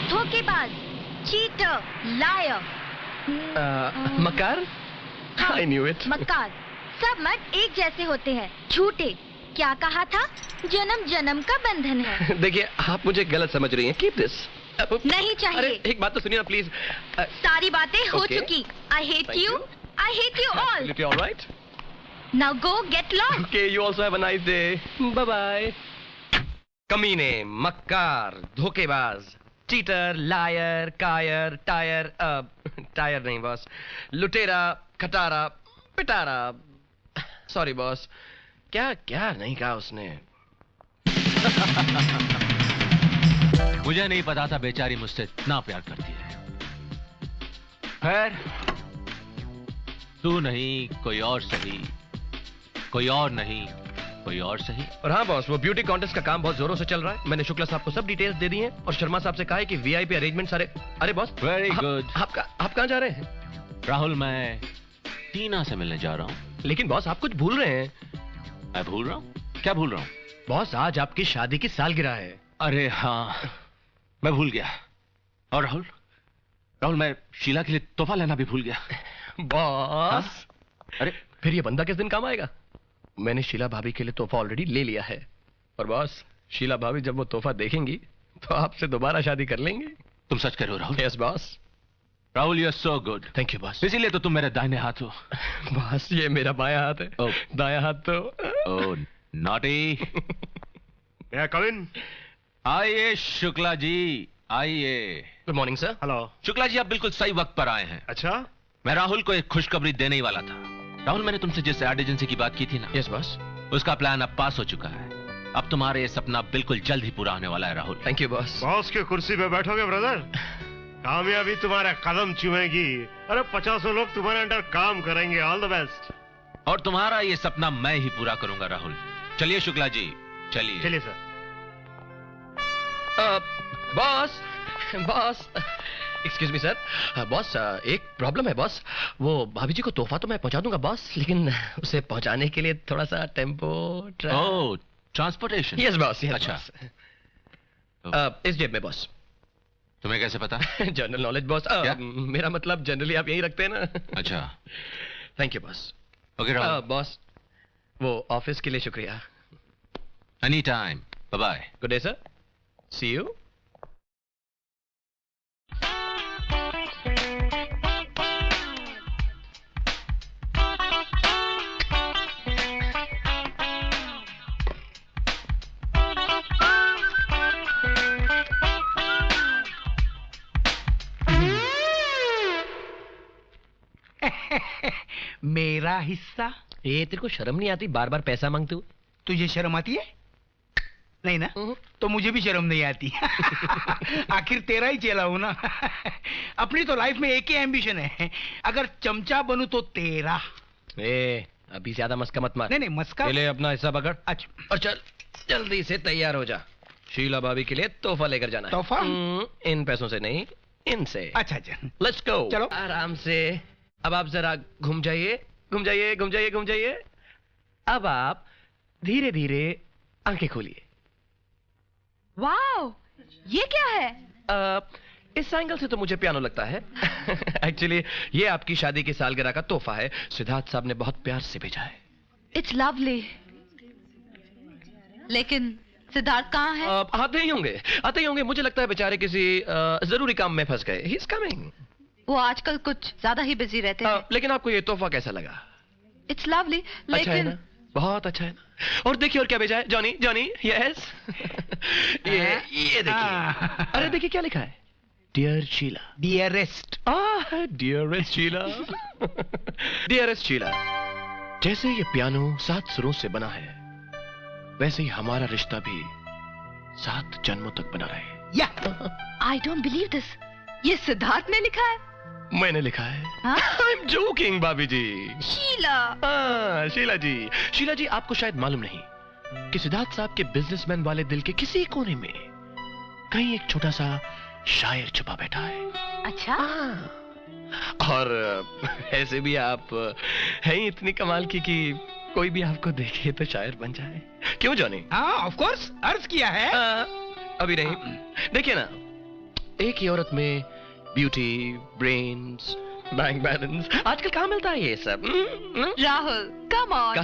धोखेबाज, cheater, lawyer. मक्कार? I knew it. मक्कार। सब मर्द एक जैसे होते हैं, झूठे। क्या कहा था? जन्म जन्म का बंधन है। देखिए, आप मुझे गलत समझ रही हैं। Keep this. नहीं चाहिए। अरे एक बात तो सुनिए ना प्लीज। सारी बातें हो चुकी। I hate you. I hate you all. Absolutely all right. Now go get lost. Okay, you also have a nice day. Bye bye. कमीने, मक्कार, धोखेबाज, चीटर, लायर, कायर, टायर, टायर नहीं बॉस, लुटेरा, खटारा, पिटारा। Sorry boss. क्या क्या नहीं कहा उसने। मुझे नहीं पता था बेचारी मुझसे इतना प्यार करती है। खैर, तू नहीं कोई और सही, कोई और नहीं कोई और सही। और हाँ बॉस, वो ब्यूटी कॉन्टेस्ट का काम बहुत जोरों से चल रहा है। मैंने शुक्ला साहब को सब डिटेल्स दे दी हैं और शर्मा साहब से कहा है कि वीआईपी अरेंजमेंट सारे। अरे बॉस, वेरी गुड। आप कहाँ जा रहे हैं? राहुल, मैं टीना से मिलने जा रहा हूँ। लेकिन बॉस, आप कुछ भूल रहे हैं। मैं भूल रहा हूँ? क्या भूल रहा हूँ? बॉस, आज आपकी शादी की सालगिरह है। अरे हाँ, मैं भूल गया। और राहुल, मैं शीला के लिए तोहफा लेना भी भूल गया। बॉस, अरे फिर ये बंदा किस दिन काम आएगा? मैंने शीला भाभी के लिए तोहफा ऑलरेडी ले लिया है। और बॉस, शीला भाभी जब वो तोहफा देखेंगी तो आपसे दोबारा शादी कर लेंगे। तुम सच कह रहे हो Rahul? Yes boss. Rahul, you are so good. Thank you boss. इसीलिए तो तुम मेरे दाहिने हाथ हो। बॉस, ये मेरा बायां हाथ है। दायां हाथ तो। ओह नॉटी। कविन, आइए शुक्ला जी, आइए। Good morning sir. Hello. Shukla ji, आप बिल्कुल सही वक्त पर आए हैं। अच्छा, मैं राहुल को एक खुशखबरी देने ही वाला था। राहुल, मैंने तुमसे जिस एड एजेंसी की बात की थी ना? Yes boss. उसका प्लान अब पास हो चुका है। अब तुम्हारे ये सपना बिल्कुल जल्द ही पूरा होने वाला है Rahul. Thank you boss. Boss की कुर्सी पे बैठोगे ब्रदर? कामयाबी तुम्हारे कदम चूमेगी। अरे 50 लोग तुम्हारे अंडर काम करेंगे। All the best. और तुम्हारा ये सपना मैं ही पूरा करूंगा राहुल। चलिए शुक्ला जी, चलिए। चलिए sir. Boss, excuse me sir. Boss, एक प्रॉब्लम है बॉस। वो भाभी जी को तोहफा तो मैं पहुंचा दूंगा बॉस, लेकिन उसे पहुंचाने के लिए थोड़ा सा tempo. Oh, transportation. Yes boss. अच्छा। इस जेब में बॉस। तुम्हें कैसे पता? General knowledge boss. मेरा मतलब जनरली आप यही रखते हैं ना। अच्छा, thank you boss. Okay Rahul. Boss, वो ऑफिस के लिए शुक्रिया। Any time. Bye bye. Good day sir. See you. मेरा हिस्सा। ये तेरे को शर्म नहीं आती बार बार पैसा मांगते हुए? तुझे शर्म आती है? नहीं ना? तो मुझे भी शर्म नहीं आती। आखिर तेरा ही चेला हूं ना। अपनी तो लाइफ में एक ही एम्बिशन है, अगर चमचा बनूं तो तेरा। अभी ज्यादा मस्का मत मार। नहीं मस्का। ले अपना हिस्सा पकड़। अच्छा। और चल जल्दी से तैयार हो जा। शीला भाभी के लिए तोहफा लेकर जाना है। तोहफा? इन पैसों से नहीं, इनसे। अच्छा। Let's go. चलो आराम से। अब आप जरा घूम जाइए। अब आप धीरे धीरे आंखें खोलिए। वाओ, ये क्या है? इस एंगल से तो मुझे पियानो लगता है। एक्चुअली ये आपकी शादी की सालगिरह का तोहफा है। सिद्धार्थ साहब ने बहुत प्यार से भेजा है। It's lovely. लेकिन सिद्धार्थ कहाँ है? आते ही होंगे। मुझे लगता है बेचारे किसी जरूरी काम में फंस गए। He is coming. वो आजकल कुछ ज्यादा ही बिजी रहते हैं। लेकिन आपको ये तोहफा कैसा लगा? It's lovely. अच्छा है ना? बहुत अच्छा है ना? और देखिए और क्या भेजा है। Johnny yes. ये देखिए। अरे देखिए क्या लिखा है। Dear Sheila. Dearest. Dearest Sheila. Dearest Sheila, जैसे ये पियानो 7 सुरों से बना है, वैसे ही हमारा रिश्ता भी 7 जन्मों तक बना रहे। या। I don't believe this. ये सिद्धार्थ ने लिखा है? मैंने लिखा है। आई एम जोकिंग भाभी जी। शीला जी, आपको शायद मालूम नहीं कि सिद्धार्थ साहब के बिजनेसमैन वाले दिल के किसी कोने में कहीं एक छोटा सा शायर छुपा बैठा है। अच्छा। और ऐसे भी आप हैं इतनी कमाल की कि कोई भी आपको देखे तो शायर बन जाए। क्यों जॉनी? हाँ ऑफ कोर्स, अर्ज किया है। अभी नहीं। देखिए ना, एक ही औरत में ब्यूटी, ब्रेन्स, बैंक बैलेंस, आजकल कहाँ मिलता है ये सब? Rahul come on.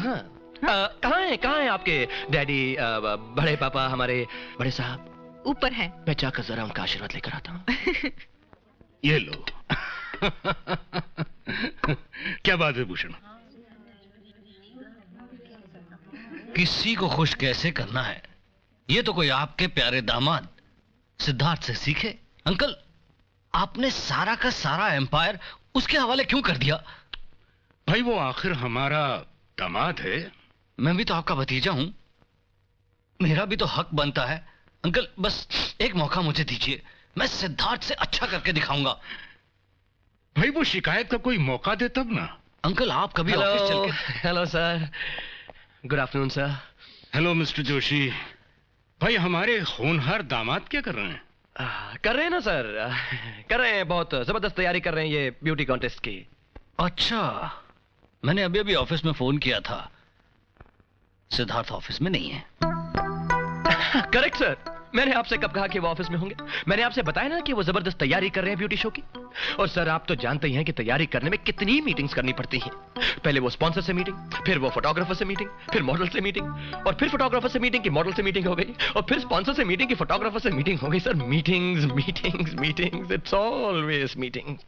कहाँ है आपके डैडी, बड़े पापा, हमारे बड़े साहब? ऊपर है। मैं जाकर जरा उनका आशीर्वाद लेकर आता हूँ। ये लो। क्या बात है भूषण? किसी को खुश कैसे करना है, ये तो कोई आपके प्यारे दामाद सिद्धार्थ से सीखे। अंकल, आपने सारा का सारा एम्पायर उसके हवाले क्यों कर दिया? भाई वो आखिर हमारा दामाद है। मैं भी तो आपका भतीजा हूं, मेरा भी तो हक बनता है। अंकल बस एक मौका मुझे दीजिए, मैं सिद्धार्थ से अच्छा करके दिखाऊंगा। भाई वो शिकायत का कोई मौका दे तब ना। अंकल आप कभी ऑफिस चल के... hello sir, good afternoon sir. Hello mister Joshi. भाई हमारे होनहार दामाद क्या कर रहे हैं? कर रहे हैं ना सर, कर रहे हैं, बहुत जबरदस्त तैयारी कर रहे हैं ये ब्यूटी कॉन्टेस्ट की। अच्छा, मैंने अभी अभी ऑफिस में फोन किया था, सिद्धार्थ ऑफिस में नहीं है। करेक्ट सर, मैंने आपसे कब कहा कि वो ऑफिस में होंगे? मैंने आपसे बताया ना कि वो जबरदस्त तैयारी कर रहे हैं ब्यूटी शो की। और सर आप तो जानते ही हैं कि तैयारी करने में कितनी मीटिंग्स करनी पड़ती हैं। पहले वो स्पॉन्सर से मीटिंग, फिर वो फोटोग्राफर से मीटिंग, फिर मॉडल से मीटिंग, और फिर फोटोग्राफर से मीटिंग की मॉडल से मीटिंग हो गई, और फिर स्पॉन्सर से मीटिंग की फोटोग्राफर से मीटिंग हो गई। Sir meetings meetings meetings, it's always meetings.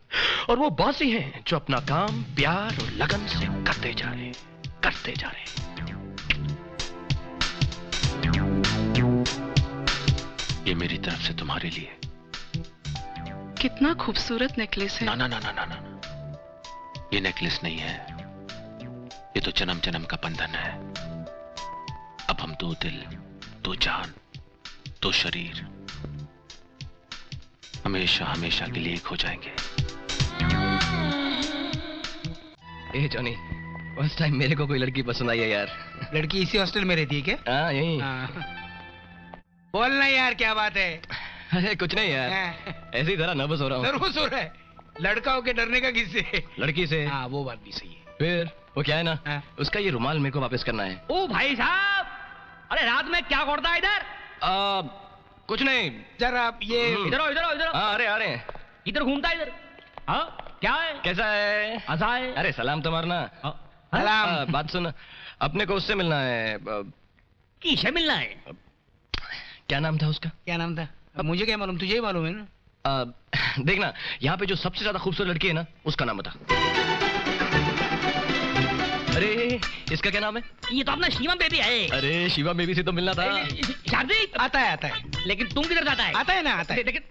और वो बॉस ही हैं जो अपना काम प्यार और लगन से करते जा रहे हैं, करते जा रहे हैं। ये मेरी तरफ से तुम्हारे लिए। कितना खूबसूरत नेकलेस है। ना ना ना ना ना ना, ये नेकलेस नहीं है, ये तो जन्म जन्म का बंधन है। अब हम दो दिल, दो जान, दो शरीर हमेशा हमेशा के लिए एक हो जाएंगे। ए जॉनी, फर्स्ट टाइम मेरे को कोई लड़की पसंद आई है यार। लड़की इसी हॉस्टल में रहती है क्या? हाँ यही। बोलना यार, क्या बात है? अरे कुछ नहीं यार, ऐसे ही जरा नर्वस हो रहा हूँ। नर्वस हो रहा है? लड़का होके डरने का किससे? लड़की से। हाँ वो बात भी सही है। फिर वो क्या है ना, हाँ। उसका ये रुमाल मेरे को वापस करना है। ओ भाई साहब, अरे रात में क्या करता है इधर? कुछ नहीं, जरा ये इधर आओ, इधर आओ, इधर आओ। हाँ अरे अरे इधर घूमता है इधर। हाँ क्या है? कैसा है? ऐसा है? अरे सलाम तो मारना। सलाम। बात सुन, अपने को उससे मिलना है। किससे मिलना है? क्या नाम था उसका? क्या नाम था? अब मुझे क्या मालूम, तुझे ही मालूम है ना। देखना, यहाँ पे जो सबसे ज्यादा खूबसूरत लड़की है ना, उसका नाम बता। अरे इसका क्या नाम है? ये तो अपना शिवम बेबी है। अरे शिवा बेबी से तो मिलना था। शादी आता है लेकिन तुम किधर जाता है? आता है ना, आता है। लेकिन